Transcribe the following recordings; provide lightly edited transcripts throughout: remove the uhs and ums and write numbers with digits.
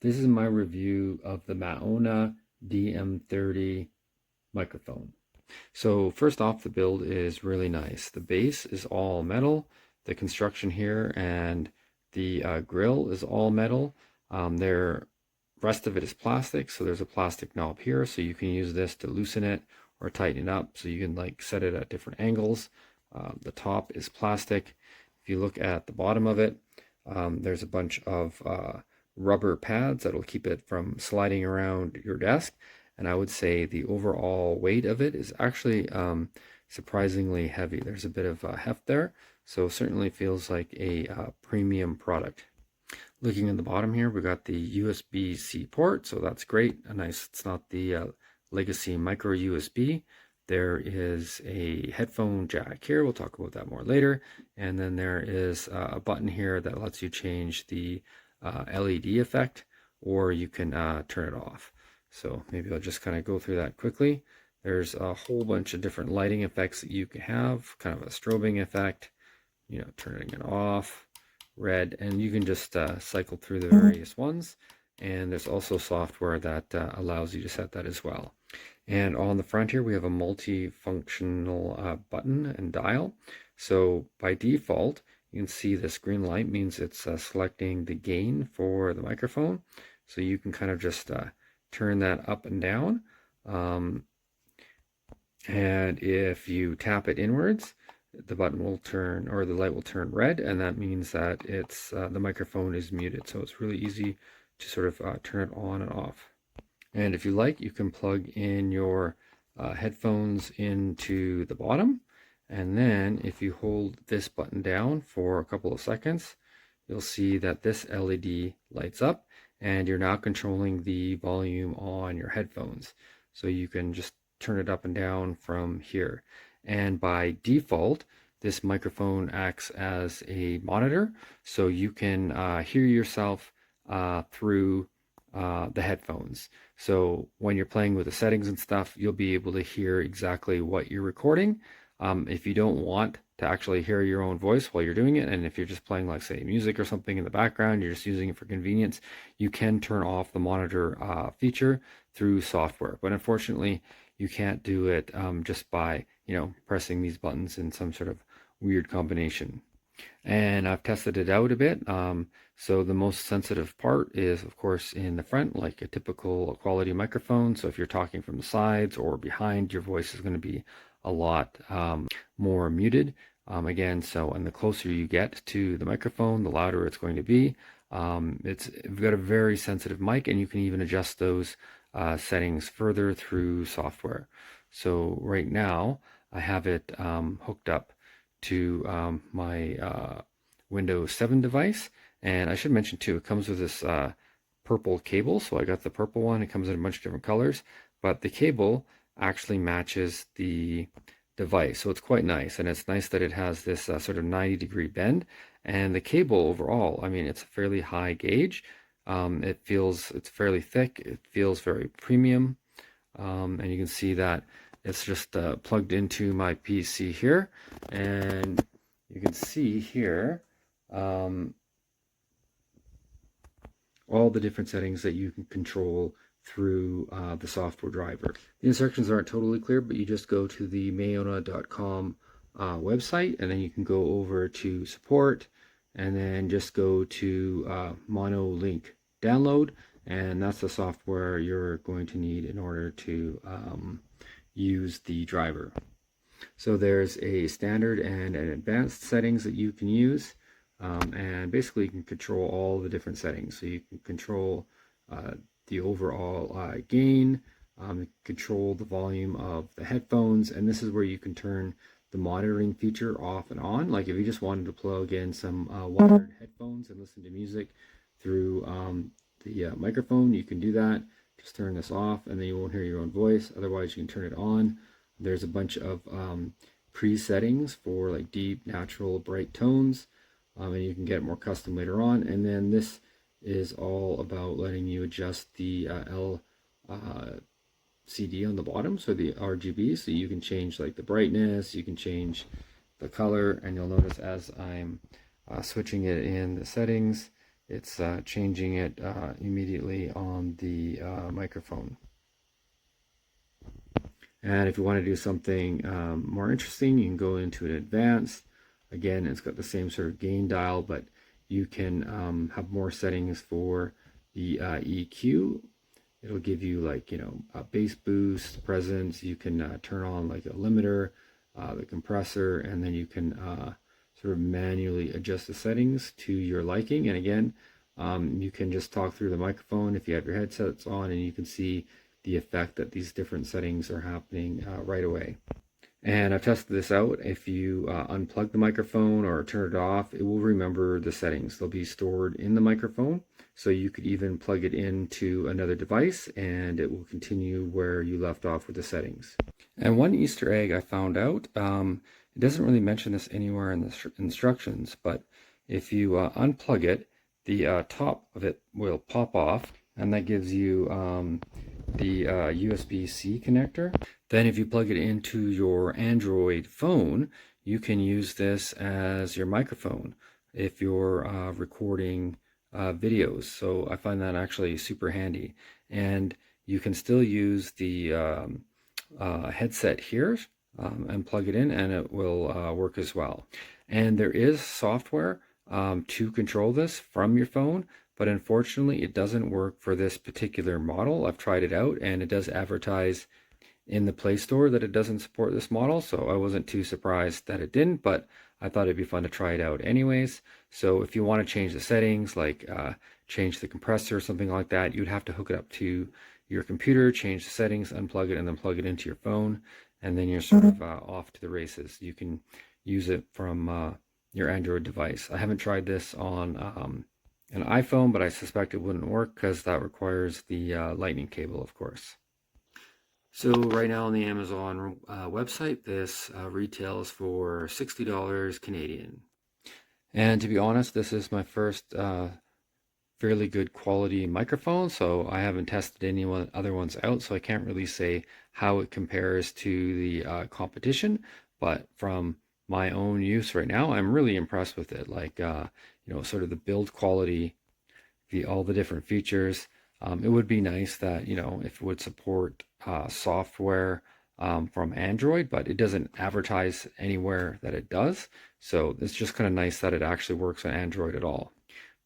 This is my review of the MAONO DM30 microphone. So first off, the build is really nice. The base is all metal. The construction here and the grill is all metal. Rest of it is plastic, so there's a plastic knob here, so you can use this to loosen it or tighten it up, so you can like set it at different angles. The top is plastic. If you look at the bottom of it, there's a bunch of rubber pads that'll keep it from sliding around your desk, and I would say the overall weight of it is actually surprisingly heavy. There's a bit of heft there, so certainly feels like a premium product. Looking at the bottom here, we got the USB-C port, so that's great. It's not the legacy micro USB. There is a headphone jack here. We'll talk about that more later. And then there is a button here that lets you change the LED effect, or you can turn it off. So maybe I'll just kind of go through that quickly. There's a whole bunch of different lighting effects that you can have, kind of a strobing effect, you know, turning it off, red, and you can just cycle through the various ones. And there's also software that allows you to set that as well. And on the front here, we have a multifunctional button and dial. So by default, you can see this green light means it's selecting the gain for the microphone. So you can kind of just turn that up and down. And if you tap it inwards, the button will turn, or the light will turn red, and that means that it's the microphone is muted. So it's really easy to sort of turn it on and off. And if you like, you can plug in your headphones into the bottom. And then if you hold this button down for a couple of seconds, you'll see that this LED lights up, and you're now controlling the volume on your headphones. So you can just turn it up and down from here. And by default, this microphone acts as a monitor, so you can hear yourself through the headphones. So when you're playing with the settings and stuff, you'll be able to hear exactly what you're recording. If you don't want to actually hear your own voice while you're doing it, and if you're just playing, like, say, music or something in the background, you're just using it for convenience, you can turn off the monitor feature through software. But unfortunately, you can't do it just by, you know, pressing these buttons in some sort of weird combination. And I've tested it out a bit. So the most sensitive part is, of course, in the front, like a typical quality microphone. So if you're talking from the sides or behind, your voice is going to be a lot more muted. And the closer you get to the microphone, the louder it's going to be. We've got a very sensitive mic, and you can even adjust those settings further through software. So right now I have it hooked up to my Windows 7 device, and I should mention too, it comes with this purple cable. So I got the purple one. It comes in a bunch of different colors, but the cable actually matches the device, so it's quite nice. And it's nice that it has this sort of 90-degree bend, and the cable overall, I mean, it's a fairly high gauge. It's fairly thick. It feels very premium, and you can see that it's just plugged into my PC here, and you can see here all the different settings that you can control through the software driver. The instructions aren't totally clear, but you just go to the maono.com website, and then you can go over to support, and then just go to mono link download, and that's the software you're going to need in order to use the driver. So there's a standard and an advanced settings that you can use, and basically you can control all the different settings. So you can control the overall gain, control the volume of the headphones, and this is where you can turn the monitoring feature off and on. Like if you just wanted to plug in some wired headphones and listen to music through the microphone, you can do that. Just turn this off, and then you won't hear your own voice. Otherwise, you can turn it on. There's a bunch of pre-settings for like deep, natural, bright tones, and you can get more custom later on. And then this is all about letting you adjust the LCD on the bottom, so the RGB, so you can change like the brightness, you can change the color, and you'll notice as I'm switching it in the settings, it's changing it immediately on the microphone. And if you want to do something more interesting, you can go into an advanced. Again, it's got the same sort of gain dial, but you can have more settings for the EQ. It'll give you like, a bass boost, presence. You can turn on like a limiter, the compressor, and then you can sort of manually adjust the settings to your liking. And again, you can just talk through the microphone if you have your headsets on, and you can see the effect that these different settings are happening right away. And I've tested this out. If you unplug the microphone or turn it off, it will remember the settings. They'll be stored in the microphone. So you could even plug it into another device and it will continue where you left off with the settings. And one Easter egg I found out, it doesn't really mention this anywhere in the instructions, but if you unplug it, the top of it will pop off, and that gives you the USB-C connector. Then if you plug it into your Android phone, you can use this as your microphone if you're recording videos. So I find that actually super handy. And you can still use the headset here and plug it in, and it will work as well. And there is software to control this from your phone, but unfortunately it doesn't work for this particular model. I've tried it out and it does advertise in the Play Store that it doesn't support this model, so I wasn't too surprised that it didn't, but I thought it'd be fun to try it out anyways. So if you want to change the settings, like change the compressor or something like that, you'd have to hook it up to your computer, change the settings, unplug it, and then plug it into your phone, and then you're sort of off to the races. You can use it from your Android device. I haven't tried this on an iPhone, but I suspect it wouldn't work because that requires the lightning cable, of course. So right now on the Amazon website, this retails for $60 Canadian. And to be honest, this is my first fairly good quality microphone, so I haven't tested any other ones out, so I can't really say how it compares to the competition, but from my own use right now, I'm really impressed with it. Like, sort of the build quality, all the different features. It would be nice that, if it would support software from Android, but it doesn't advertise anywhere that it does. So it's just kind of nice that it actually works on Android at all.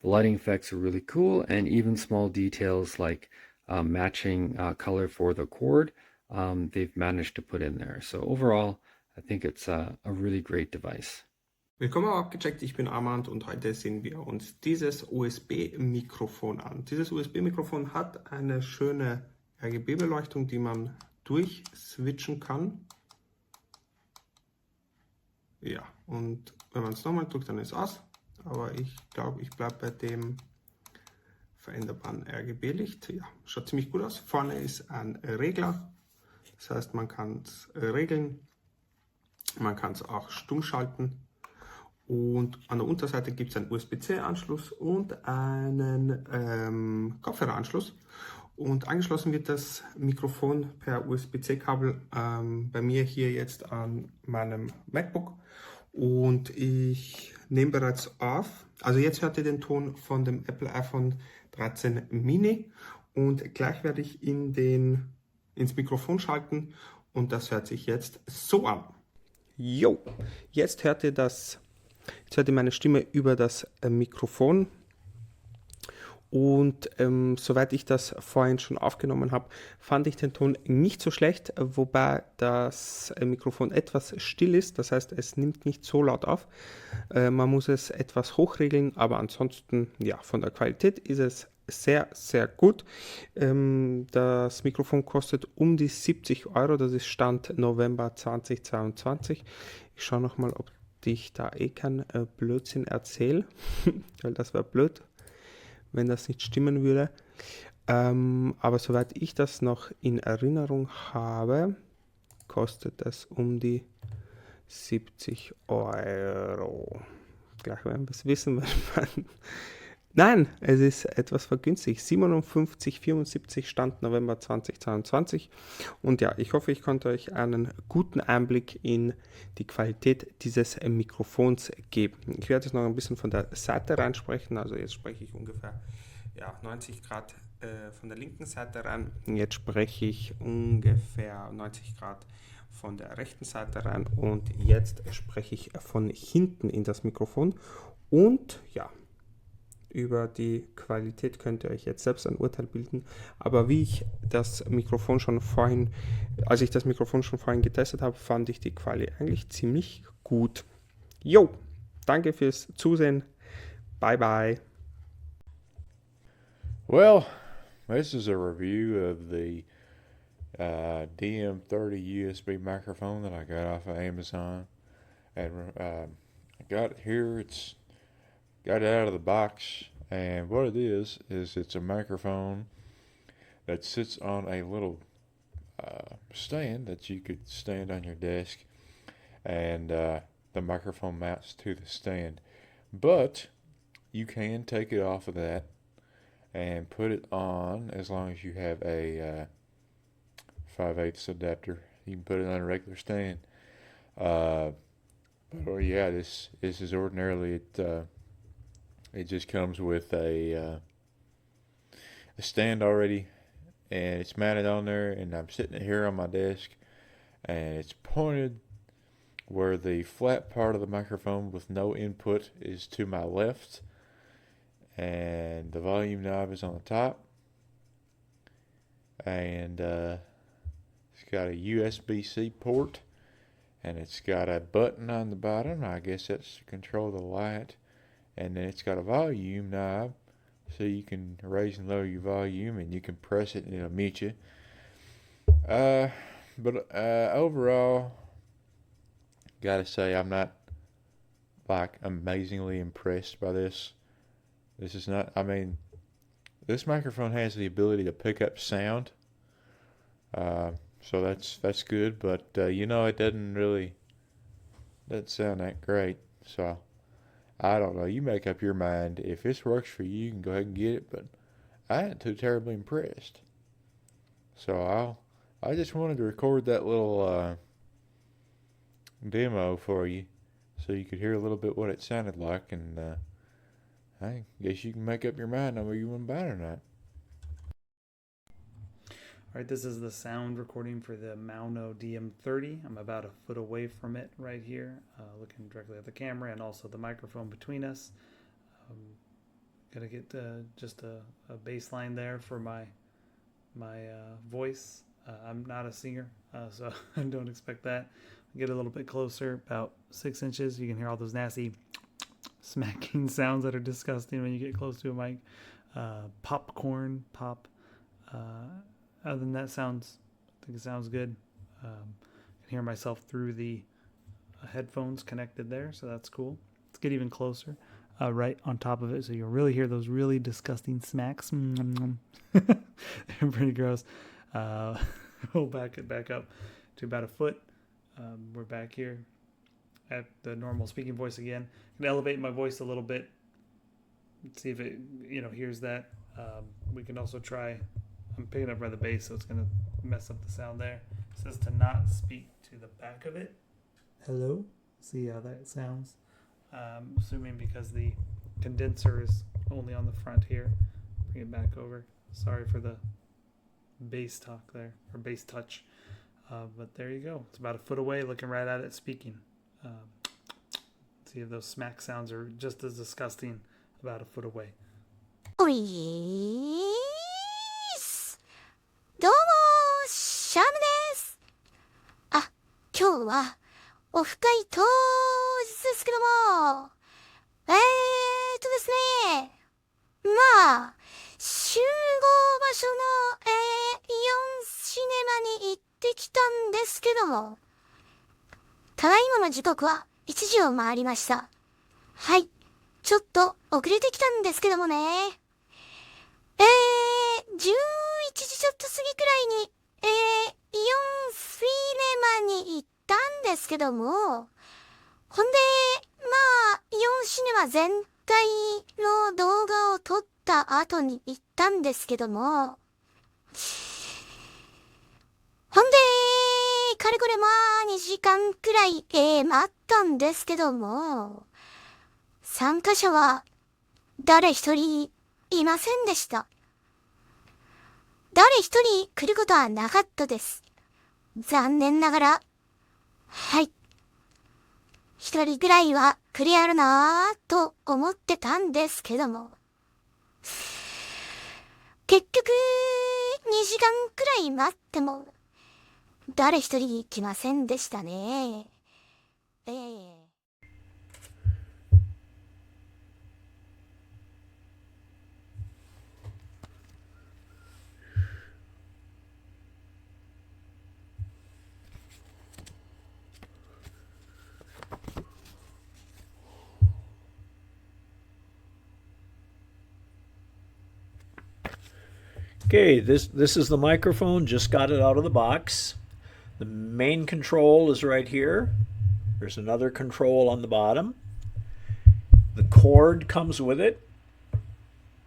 The lighting effects are really cool, and even small details like matching color for the cord, they've managed to put in there. So overall, I think it's a really great device. Willkommen auf Abgecheckt, ich bin Armand und heute sehen wir uns dieses USB-Mikrofon an. Dieses USB-Mikrofon hat eine schöne RGB-Beleuchtung, die man durchswitchen kann. Ja, und wenn man es nochmal drückt, dann ist es aus. Aber ich glaube, ich bleibe bei dem veränderbaren RGB-Licht. Ja, schaut ziemlich gut aus. Vorne ist ein Regler, das heißt, man kann es regeln. Man kann es auch stumm schalten. Und an der Unterseite gibt es einen USB-C-Anschluss und einen Kopfhöreranschluss. Und angeschlossen wird das Mikrofon per USB-C-Kabel bei mir hier jetzt an meinem MacBook. Und ich nehme bereits auf. Also jetzt hört ihr den Ton von dem Apple iPhone 13 Mini. Und gleich werde ich ins Mikrofon schalten. Und das hört sich jetzt so an. Jo, jetzt hört ihr meine Stimme über das Mikrofon. Und soweit ich das vorhin schon aufgenommen habe, fand ich den Ton nicht so schlecht, wobei das Mikrofon etwas still ist, das heißt, es nimmt nicht so laut auf. Man muss es etwas hochregeln, aber ansonsten, ja, von der Qualität ist es sehr, sehr gut. Das Mikrofon kostet um die 70 Euro, das ist Stand November 2022. Ich schaue nochmal, ob ich da keinen Blödsinn erzähle, weil das wäre blöd, wenn das nicht stimmen würde. Aber soweit ich das noch in Erinnerung habe, kostet es um die 70 Euro. Gleich werden wir es wissen, wenn man Nein, es ist etwas vergünstigt. 57,74 Stand November 2022. Und ja, ich hoffe, ich konnte euch einen guten Einblick in die Qualität dieses Mikrofons geben. Ich werde jetzt noch ein bisschen von der Seite reinsprechen. Also jetzt spreche ich ungefähr 90 Grad von der linken Seite rein. Jetzt spreche ich ungefähr 90 Grad von der rechten Seite rein. Und jetzt spreche ich von hinten in das Mikrofon. Und ja, über die Qualität könnt ihr euch jetzt selbst ein Urteil bilden. Aber wie ich das Mikrofon schon vorhin, als ich das Mikrofon schon vorhin getestet habe, fand ich die Quali eigentlich ziemlich gut. Jo, danke fürs Zusehen. Bye bye. Well, this is a review of the DM30 USB microphone that I got off of Amazon. And I got it here. It's got it out of the box, and what it is it's a microphone that sits on a little stand that you could stand on your desk, and the microphone mounts to the stand. But you can take it off of that and put it on as long as you have a 5/8 adapter. You can put it on a regular stand. But yeah, this is ordinarily it just comes with a stand already, and it's mounted on there, and I'm sitting here on my desk, and it's pointed where the flat part of the microphone with no input is to my left, and the volume knob is on the top, and it's got a USB-C port, and it's got a button on the bottom. I guess that's to control the light. And then it's got a volume knob, so you can raise and lower your volume, and you can press it and it'll mute you. But overall, gotta say I'm not like amazingly impressed by this. This is not, I mean, this microphone has the ability to pick up sound, so that's good, but you know, it doesn't sound that great, so I don't know. You make up your mind. If this works for you, you can go ahead and get it, but I ain't too terribly impressed. So I just wanted to record that little demo for you so you could hear a little bit what it sounded like, and I guess you can make up your mind on whether you want to buy it or not. Alright, this is the sound recording for the MAONO DM30. I'm about a foot away from it right here, looking directly at the camera and also the microphone between us. Gonna get just a baseline there for my voice. I'm not a singer, so I don't expect that. Get a little bit closer, about 6 inches. You can hear all those nasty smacking sounds that are disgusting when you get close to a mic. Popcorn pop. Other than that, I think it sounds good. I can hear myself through the headphones connected there, so that's cool. Let's get even closer, right on top of it, so you'll really hear those really disgusting smacks. Pretty gross. We'll back it back up to about a foot. We're back here at the normal speaking voice again. I'm gonna elevate my voice a little bit. Let's see if it hears that. We can also try. I'm picking up by the bass, so it's going to mess up the sound there. It says to not speak to the back of it. Hello? See how that sounds? Assuming because the condenser is only on the front here. Bring it back over. Sorry for the bass talk there, or bass touch. But there you go. It's about a foot away, looking right at it, speaking. See if those smack sounds are just as disgusting about a foot away. どうもシャムです。あ、今日はオフ会当日ですけども、ですね、まあ集合場所のイオンシネマに行ってきたんですけども、ただいまの時刻は1時を回りました。はい、ちょっと遅れてきたんですけどもね。11時ちょっと過ぎくらいに、イオンシネマに行ったんですけども、ほんで、まあ、イオンシネマ全回の動画を撮った後に行ったんですけども、ほんで、かれこれ2時間くらい、待ったんですけども、参加者は誰一人いませんでした。誰一人来ることはなかったです。残念ながら。はい。一人ぐらいは来るやろなぁと思ってたんですけども。結局、2時間くらい待っても、誰一人来ませんでしたね。Okay, this is the microphone. Just got it out of the box. The main control is right here. There's another control on the bottom. The cord comes with it.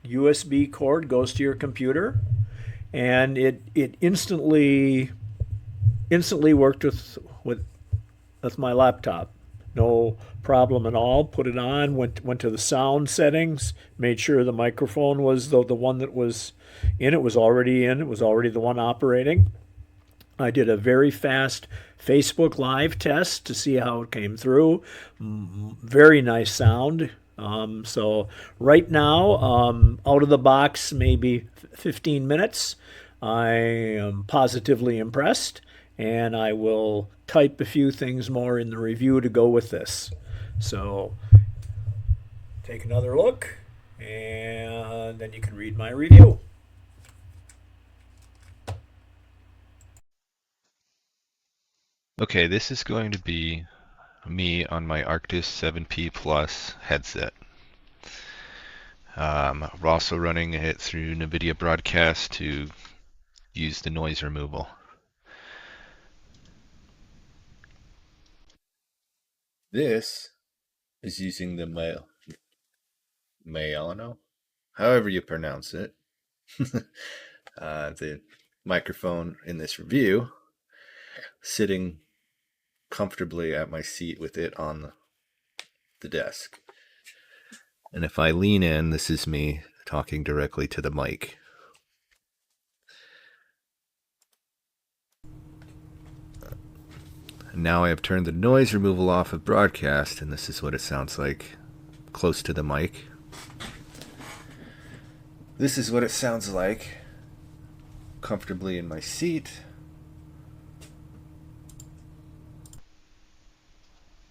USB cord goes to your computer, and it instantly worked with my laptop. No problem at all. Put it on, went to the sound settings, made sure the microphone was the one that was in. It was already in. It was already the one operating. I did a very fast Facebook Live test to see how it came through. Very nice sound. So right now, out of the box, maybe 15 minutes. I am positively impressed, and I will type a few things more in the review to go with this. So take another look, and then you can read my review. Okay, this is going to be me on my Arctis 7P Plus headset. We're also running it through NVIDIA Broadcast to use the noise removal. This is using the MAONO, however you pronounce it. The microphone in this review, sitting comfortably at my seat with it on the desk. And if I lean in, this is me talking directly to the mic. Now I have turned the noise removal off of broadcast, and this is what it sounds like close to the mic. This is what it sounds like comfortably in my seat.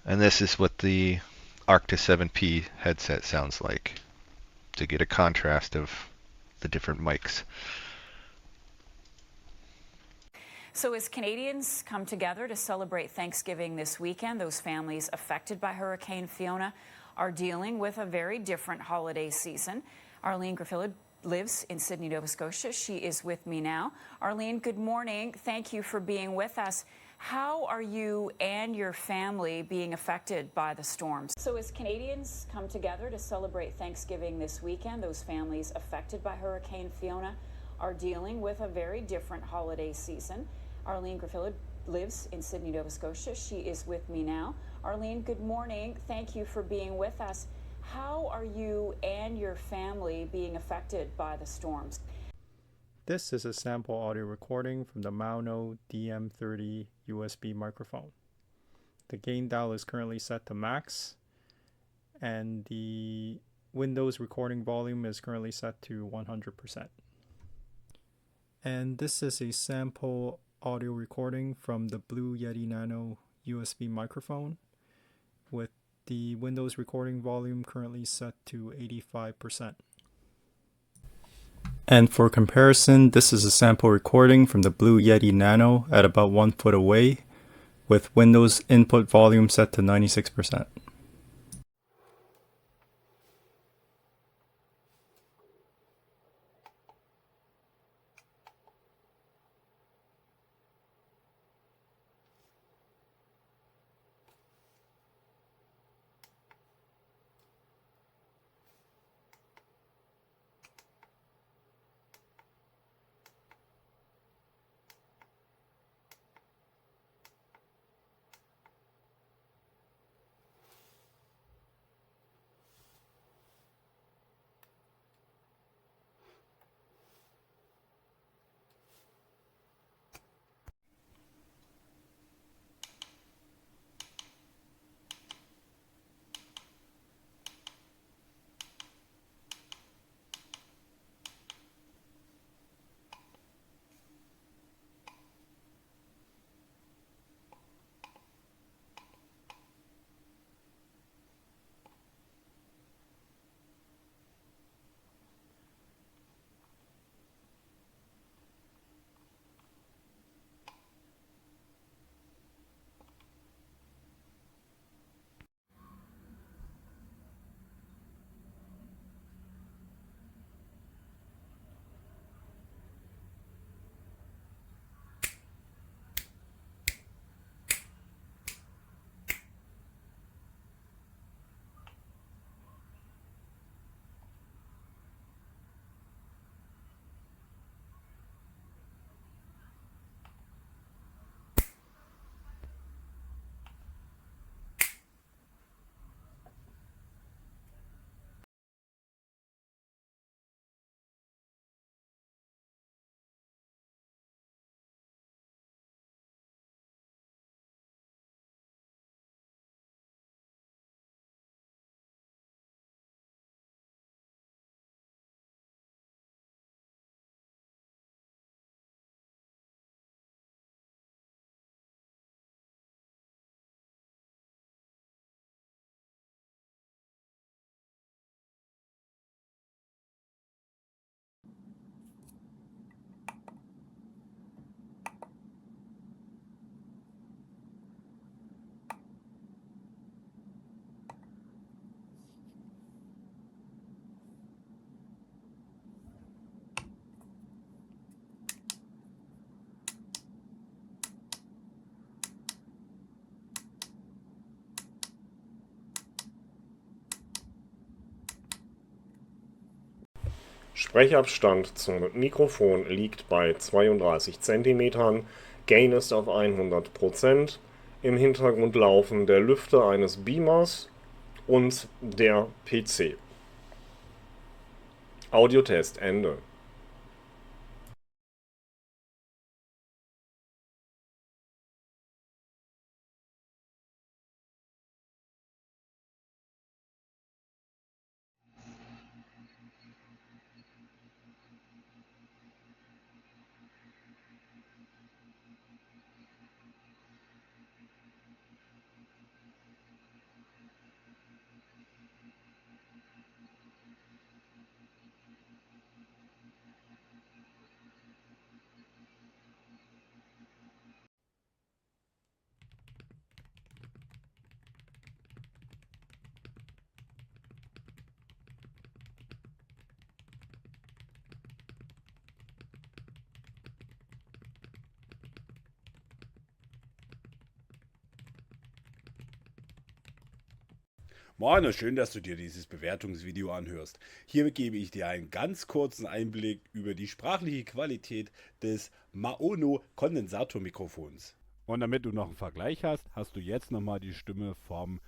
And this is what the Arctis 7P headset sounds like, to get a contrast of the different mics. So as Canadians come together to celebrate Thanksgiving this weekend, those families affected by Hurricane Fiona are dealing with a very different holiday season. Arlene Griffiths lives in Sydney, Nova Scotia. She is with me now. Arlene, good morning. Thank you for being with us. How are you and your family being affected by the storms? So as Canadians come together to celebrate Thanksgiving this weekend, those families affected by Hurricane Fiona are dealing with a very different holiday season. Arlene Griffiths lives in Sydney, Nova Scotia. She is with me now. Arlene, good morning. Thank you for being with us. How are you and your family being affected by the storms? This is a sample audio recording from the MAONO DM30 USB microphone. The gain dial is currently set to max, and the Windows recording volume is currently set to 100%. And this is a sample audio recording from the Blue Yeti Nano USB microphone, with the Windows recording volume currently set to 85%. And for comparison, this is a sample recording from the Blue Yeti Nano at about 1 foot away, with Windows input volume set to 96%. Sprechabstand zum Mikrofon liegt bei 32 cm. Gain ist auf 100%. Im Hintergrund laufen der Lüfter eines Beamers und der PC. Audiotest Ende. Moin, schön, dass du dir dieses Bewertungsvideo anhörst. Hier gebe ich dir einen ganz kurzen Einblick über die sprachliche Qualität des MAONO Kondensatormikrofons. Und damit du noch einen Vergleich hast, hast du jetzt nochmal die Stimme vom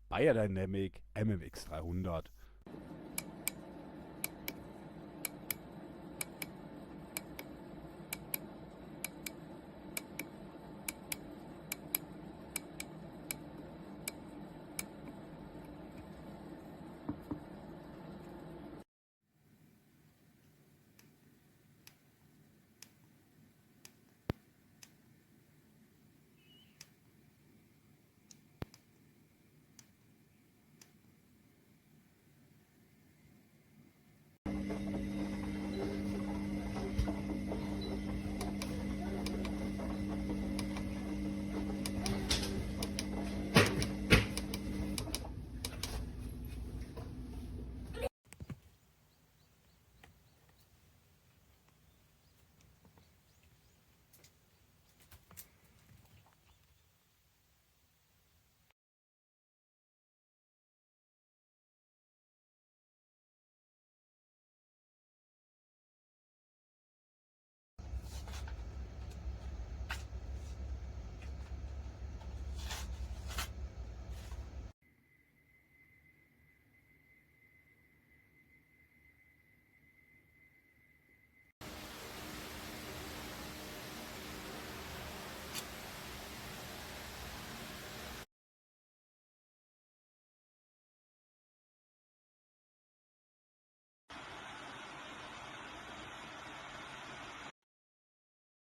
Beyerdynamic MMX 300.